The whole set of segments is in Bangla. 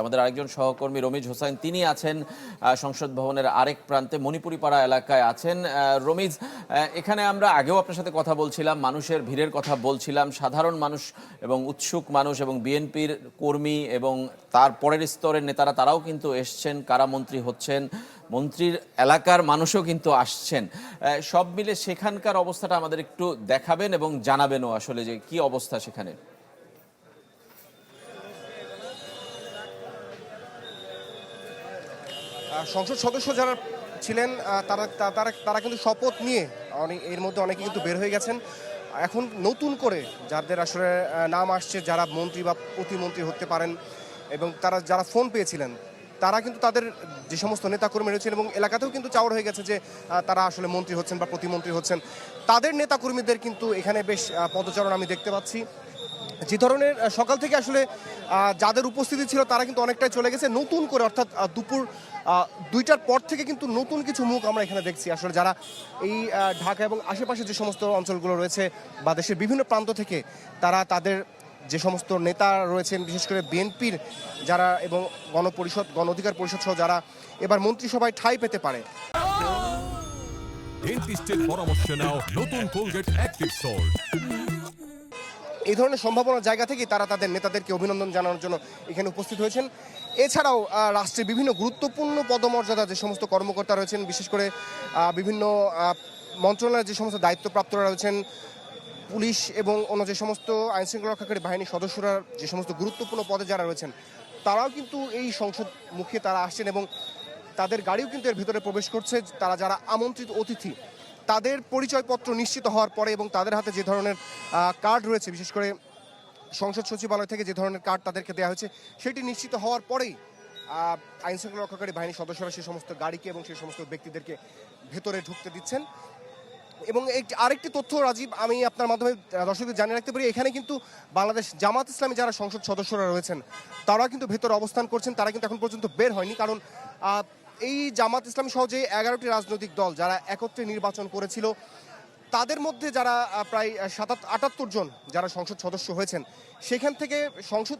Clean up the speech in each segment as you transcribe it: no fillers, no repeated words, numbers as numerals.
আমাদের আরেকজন সহকর্মী রমিজ হোসাইন তিনি আছেন সংসদ ভবনের আরেক প্রান্তে মণিপুরি পাড়া এলাকায় আছেন। রমিজ, এখানে আমরা আগেও আপনার সাথে কথা বলছিলাম, মানুষের ভিড়ের কথা বলছিলাম, সাধারণ মানুষ এবং উৎসুক মানুষ এবং বিএনপির কর্মী এবং তার পরের স্তরের নেতারা তারাও কিন্তু এসছেন, কারা মন্ত্রী হচ্ছেন, মন্ত্রীর এলাকার মানুষও কিন্তু আসছেন। সব মিলে সেখানকার অবস্থাটা আমাদের একটু দেখাবেন এবং জানাবেনও আসলে যে কি অবস্থা সেখানে। সংসদ সদস্য যারা ছিলেন তারা তারা তারা কিন্তু শপথ নিয়ে এর মধ্যে অনেকে কিন্তু বের হয়ে গেছেন। এখন নতুন করে যাদের আসলে নাম আসছে, যারা মন্ত্রী বা প্রতিমন্ত্রী হতে পারেন এবং তারা যারা ফোন পেয়েছিলেন, তারা কিন্তু তাদের যে সমস্ত নেতাকর্মী রয়েছেন এবং এলাকাতেও কিন্তু চাওয়ার হয়ে গেছে যে তারা আসলে মন্ত্রী হচ্ছেন বা প্রতিমন্ত্রী হচ্ছেন, তাদের নেতাকর্মীদের কিন্তু এখানে বেশ পদচারণ আমি দেখতে পাচ্ছি। যে ধরনের সকাল থেকে আসলে যাদের উপস্থিতি ছিল তারা কিন্তু অনেকটাই চলে গেছে। নতুন করে অর্থাৎ দুপুর 2টার পর থেকে কিন্তু নতুন কিছু মুখ আমরা এখানে দেখছি, আসলে যারা এই ঢাকা এবং আশেপাশে যে সমস্ত অঞ্চলগুলো রয়েছে বা দেশের বিভিন্ন প্রান্ত থেকে তারা তাদের যে সমস্ত নেতা রয়েছেন, বিশেষ করে বিএনপির যারা এবং গণ অধিকার পরিষদ সহ যারা এবার মন্ত্রিসভায় ঠাঁই পেতে পারে। ডেন্টিস্টের পরামর্শ নাও নতুন কোলগেট অ্যাক্টিভ সল্ট। এই ধরনের সম্ভাবনার জায়গা থেকেই তারা তাদের নেতাদেরকে অভিনন্দন জানানোর জন্য এখানে উপস্থিত হয়েছেন। এছাড়াও রাষ্ট্রের বিভিন্ন গুরুত্বপূর্ণ পদমর্যাদা যে সমস্ত কর্মকর্তা রয়েছেন, বিশেষ করে বিভিন্ন মন্ত্রণালয়ের যে সমস্ত দায়িত্বপ্রাপ্তরা রয়েছেন, পুলিশ এবং অন্য যে সমস্ত আইনশৃঙ্খলা রক্ষাকারী বাহিনীর সদস্যরা যে সমস্ত গুরুত্বপূর্ণ পদে যারা রয়েছেন, তারাও কিন্তু এই সংসদ মুখে তারা আসছেন এবং তাদের গাড়িও কিন্তু এর ভিতরে প্রবেশ করছে। তারা যারা আমন্ত্রিত অতিথি, তাদের পরিচয়পত্র নিশ্চিত হওয়ার পরে এবং তাদের হাতে যে ধরনের কার্ড রয়েছে, বিশেষ করে সংসদ সচিবালয় থেকে যে ধরনের কার্ড তাদেরকে দেওয়া হয়েছে, সেটি নিশ্চিত হওয়ার পরেই আইনশৃঙ্খলা রক্ষাকারী বাহিনীর সদস্যরা সেই সমস্ত গাড়িকে এবং সেই সমস্ত ব্যক্তিদেরকে ভেতরে ঢুকতে দিচ্ছেন। এবং আরেকটি তথ্য রাজীব আমি আপনার মাধ্যমে দর্শকদের জানিয়ে রাখতে পারি, এখানে কিন্তু বাংলাদেশ জামাত ইসলামী যারা সংসদ সদস্যরা রয়েছেন তারা কিন্তু ভেতরে অবস্থান করছেন, তারা কিন্তু এখন পর্যন্ত বের হয়নি। কারণ এই জামাত ইসলামী সহ যে 11টি রাজনৈতিক দল যারা একত্রে নির্বাচন করেছিল, তাদের মধ্যে যারা প্রায় 78 জন যারা সংসদ সদস্য হয়েছেন, সেখান থেকে সংসদ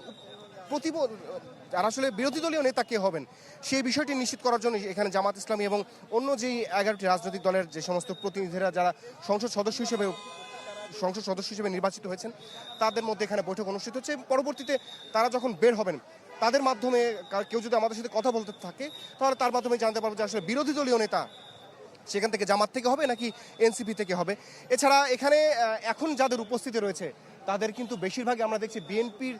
যারা আসলে বিরোধী দলীয় নেতা কে হবেন সেই বিষয়টি নিশ্চিত করার জন্য এখানে জামাত ইসলামী এবং অন্য যেই 11টি রাজনৈতিক দলের যে সমস্ত প্রতিনিধিরা যারা সংসদ সদস্য হিসেবে নির্বাচিত হয়েছেন, তাদের মধ্যে এখানে বৈঠক অনুষ্ঠিত হচ্ছে। পরবর্তীতে তারা যখন বের হবেন, তাদের মাধ্যমে কেউ যদি আমাদের সাথে কথা বলতে থাকে, তাহলে তার মাধ্যমে জানতে পারবো যে আসলে বিরোধী দলীয় নেতা সেখান থেকে জামাত থেকে হবে নাকি এনসিপি থেকে হবে। এছাড়া এখানে এখন যাদের উপস্থিতি রয়েছে তাদের কিন্তু বেশিরভাগই আমরা দেখছি বিএনপির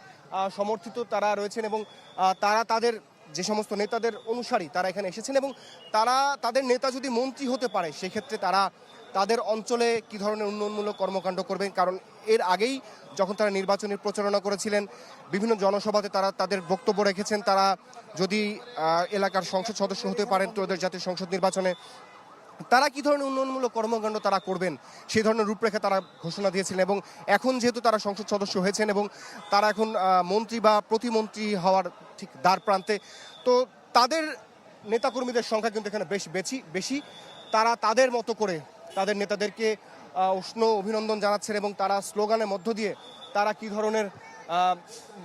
সমর্থিত তারা রয়েছেন এবং তারা তাদের যে সমস্ত নেতাদের অনুসারী তারা এখানে এসেছেন এবং তারা তাদের নেতা যদি মন্ত্রী হতে পারে সেক্ষেত্রে তারা তাদের অঞ্চলে কী ধরনের উন্নয়নমূলক কর্মকাণ্ড করবেন। কারণ এর আগেই যখন তারা নির্বাচনের প্রচারণা করেছিলেন, বিভিন্ন জনসভাতে তারা তাদের বক্তব্য রেখেছেন, তারা যদি এলাকার সংসদ সদস্য হতে পারেন ত্রয়োদশ জাতীয় সংসদ নির্বাচনে তারা কী ধরনের উন্নয়নমূলক কর্মকাণ্ড তারা করবেন সেই ধরনের রূপরেখা তারা ঘোষণা দিয়েছিলেন। এবং এখন যেহেতু তারা সংসদ সদস্য হয়েছেন এবং তারা এখন মন্ত্রী বা প্রতিমন্ত্রী হওয়ার ঠিক দ্বার প্রান্তে, তো তাদের নেতাকর্মীদের সংখ্যা কিন্তু এখানে বেশি। তারা তাদের মতো করে তাদের নেতাদেরকে উষ্ণ অভিনন্দন জানাচ্ছেন এবং তারা স্লোগানের মধ্য দিয়ে তারা কী ধরনের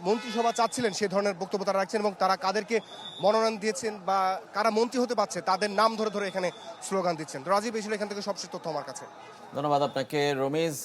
মন্ত্রিসভা চাচ্ছিলেন সেই ধরনের বক্তব্য তারা রাখছেন এবং তারা কাদেরকে মনোনয়ন দিয়েছেন বা কারা মন্ত্রী হতে পারছে তাদের নাম ধরে ধরে এখানে স্লোগান দিচ্ছেন। রাজীব, এসে এখান থেকে সবশেষ তথ্য আমার কাছে। ধন্যবাদ আপনাকে রমিজ।